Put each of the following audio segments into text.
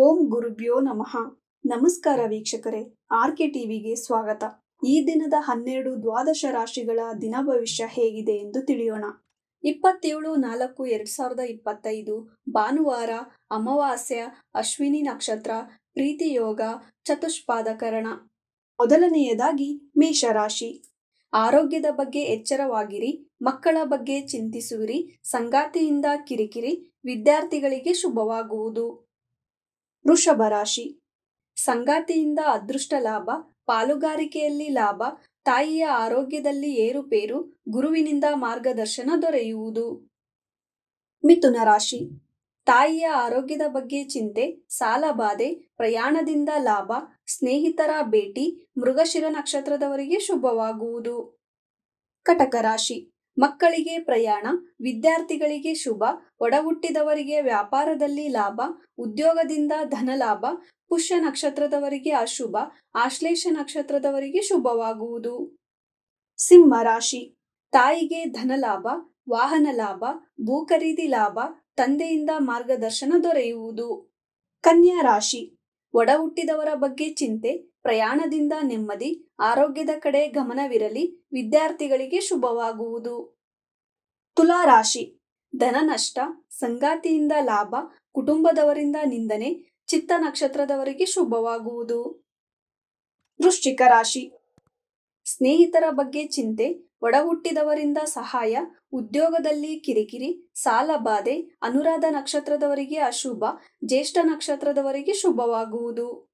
ಓಂ ಗುರುಭ್ಯೋ ನಮಃ. ನಮಸ್ಕಾರ ವೀಕ್ಷಕರೇ, ಆರ್ಕೆ ಟಿವಿಗೆ ಸ್ವಾಗತ. ಈ ದಿನದ 12 ದ್ವಾದಶ ರಾಶಿಗಳ ದಿನ ಭವಿಷ್ಯ ಹೇಗಿದೆ ಎಂದು ತಿಳಿಯೋಣ. 27/4/2025 ಭಾನುವಾರ, ಅಮಾವಾಸ್ಯ, ಅಶ್ವಿನಿ ನಕ್ಷತ್ರ, ಪ್ರೀತಿ ಯೋಗ, ಚತುಷ್ಪಾದಕರಣ. ಮೊದಲನೆಯದಾಗಿ ಮೇಷರಾಶಿ. ಆರೋಗ್ಯದ ಬಗ್ಗೆ ಎಚ್ಚರವಾಗಿರಿ, ಮಕ್ಕಳ ಬಗ್ಗೆ ಚಿಂತಿಸುವಿರಿ, ಸಂಗಾತಿಯಿಂದ ಕಿರಿಕಿರಿ, ವಿದ್ಯಾರ್ಥಿಗಳಿಗೆ ಶುಭವಾಗುವುದು. ವೃಷಭ ರಾಶಿ. ಸಂಗಾತಿಯಿಂದ ಅದೃಷ್ಟ ಲಾಭ, ಪಾಲುಗಾರಿಕೆಯಲ್ಲಿ ಲಾಭ, ತಾಯಿಯ ಆರೋಗ್ಯದಲ್ಲಿ ಏರುಪೇರು, ಗುರುವಿನಿಂದ ಮಾರ್ಗದರ್ಶನ ದೊರೆಯುವುದು. ಮಿಥುನ ರಾಶಿ. ತಾಯಿಯ ಆರೋಗ್ಯದ ಬಗ್ಗೆ ಚಿಂತೆ, ಸಾಲಬಾಧೆ, ಪ್ರಯಾಣದಿಂದ ಲಾಭ, ಸ್ನೇಹಿತರ ಭೇಟಿ, ಮೃಗಶಿರ ನಕ್ಷತ್ರದವರಿಗೆ ಶುಭವಾಗುವುದು. ಕಟಕ ರಾಶಿ. ಮಕ್ಕಳಿಗೆ ಪ್ರಯಾಣ, ವಿದ್ಯಾರ್ಥಿಗಳಿಗೆ ಶುಭ, ಒಡಹುಟ್ಟಿದವರಿಗೆ ವ್ಯಾಪಾರದಲ್ಲಿ ಲಾಭ, ಉದ್ಯೋಗದಿಂದ ಧನಲಾಭ, ಪುಷ್ಯ ನಕ್ಷತ್ರದವರಿಗೆ ಅಶುಭ, ಆಶ್ಲೇಷ ನಕ್ಷತ್ರದವರಿಗೆ ಶುಭವಾಗುವುದು. ಸಿಂಹ ರಾಶಿ. ತಾಯಿಗೆ ಧನಲಾಭ, ವಾಹನ ಲಾಭ, ಭೂ ಖರೀದಿ ಲಾಭ, ತಂದೆಯಿಂದ ಮಾರ್ಗದರ್ಶನ ದೊರೆಯುವುದು. ಕನ್ಯಾ ರಾಶಿ. ಒಡಹುಟ್ಟಿದವರ ಬಗ್ಗೆ ಚಿಂತೆ, ಪ್ರಯಾಣದಿಂದ ನೆಮ್ಮದಿ, ಆರೋಗ್ಯದ ಕಡೆ ಗಮನವಿರಲಿ, ವಿದ್ಯಾರ್ಥಿಗಳಿಗೆ ಶುಭವಾಗುವುದು. ತುಲಾ ರಾಶಿ. ಧನ ನಷ್ಟ, ಸಂಗಾತಿಯಿಂದ ಲಾಭ, ಕುಟುಂಬದವರಿಂದ ನಿಂದನೆ, ಚಿತ್ತ ನಕ್ಷತ್ರದವರಿಗೆ ಶುಭವಾಗುವುದು. ವೃಶ್ಚಿಕ ರಾಶಿ. ಸ್ನೇಹಿತರ ಬಗ್ಗೆ ಚಿಂತೆ, ಒಡಹುಟ್ಟಿದವರಿಂದ ಸಹಾಯ, ಉದ್ಯೋಗದಲ್ಲಿ ಕಿರಿಕಿರಿ, ಸಾಲಬಾಧೆ, ಅನುರಾಧ ನಕ್ಷತ್ರದವರಿಗೆ ಅಶುಭ, ಜ್ಯೇಷ್ಠ ನಕ್ಷತ್ರದವರಿಗೆ ಶುಭವಾಗುವುದು.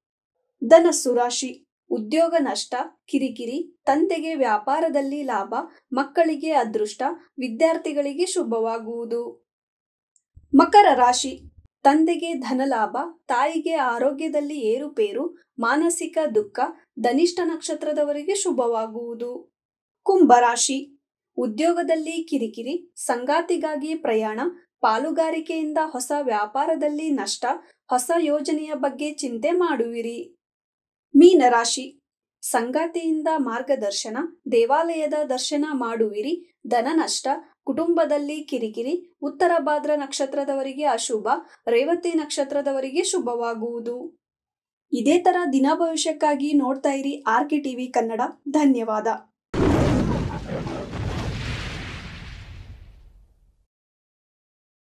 ಧನಸ್ಸು ರಾಶಿ. ಉದ್ಯೋಗ ನಷ್ಟ, ಕಿರಿಕಿರಿ, ತಂದೆಗೆ ವ್ಯಾಪಾರದಲ್ಲಿ ಲಾಭ, ಮಕ್ಕಳಿಗೆ ಅದೃಷ್ಟ, ವಿದ್ಯಾರ್ಥಿಗಳಿಗೆ ಶುಭವಾಗುವುದು. ಮಕರ ರಾಶಿ. ತಂದೆಗೆ ಧನಲಾಭ, ತಾಯಿಗೆ ಆರೋಗ್ಯದಲ್ಲಿ ಏರುಪೇರು, ಮಾನಸಿಕ ದುಃಖ, ಧನಿಷ್ಠ ನಕ್ಷತ್ರದವರಿಗೆ ಶುಭವಾಗುವುದು. ಕುಂಭರಾಶಿ. ಉದ್ಯೋಗದಲ್ಲಿ ಕಿರಿಕಿರಿ, ಸಂಗಾತಿಗಾಗಿ ಪ್ರಯಾಣ, ಪಾಲುಗಾರಿಕೆಯಿಂದ ಹೊಸ ವ್ಯಾಪಾರದಲ್ಲಿ ನಷ್ಟ, ಹೊಸ ಯೋಜನೆಯ ಬಗ್ಗೆ ಚಿಂತೆ ಮಾಡುವಿರಿ. ಮೀನರಾಶಿ. ಸಂಗಾತಿಯಿಂದ ಮಾರ್ಗದರ್ಶನ, ದೇವಾಲಯದ ದರ್ಶನ ಮಾಡುವಿರಿ, ಧನ ನಷ್ಟ, ಕುಟುಂಬದಲ್ಲಿ ಕಿರಿಕಿರಿ, ಉತ್ತರ ಭಾದ್ರ ನಕ್ಷತ್ರದವರಿಗೆ ಅಶುಭ, ರೇವತಿ ನಕ್ಷತ್ರದವರಿಗೆ ಶುಭವಾಗುವುದು. ಇದೇ ತರ ದಿನ ಭವಿಷ್ಯಕ್ಕಾಗಿ ನೋಡ್ತಾ ಇರಿ ಆರ್ಕೆ ಟಿವಿ ಕನ್ನಡ. ಧನ್ಯವಾದ.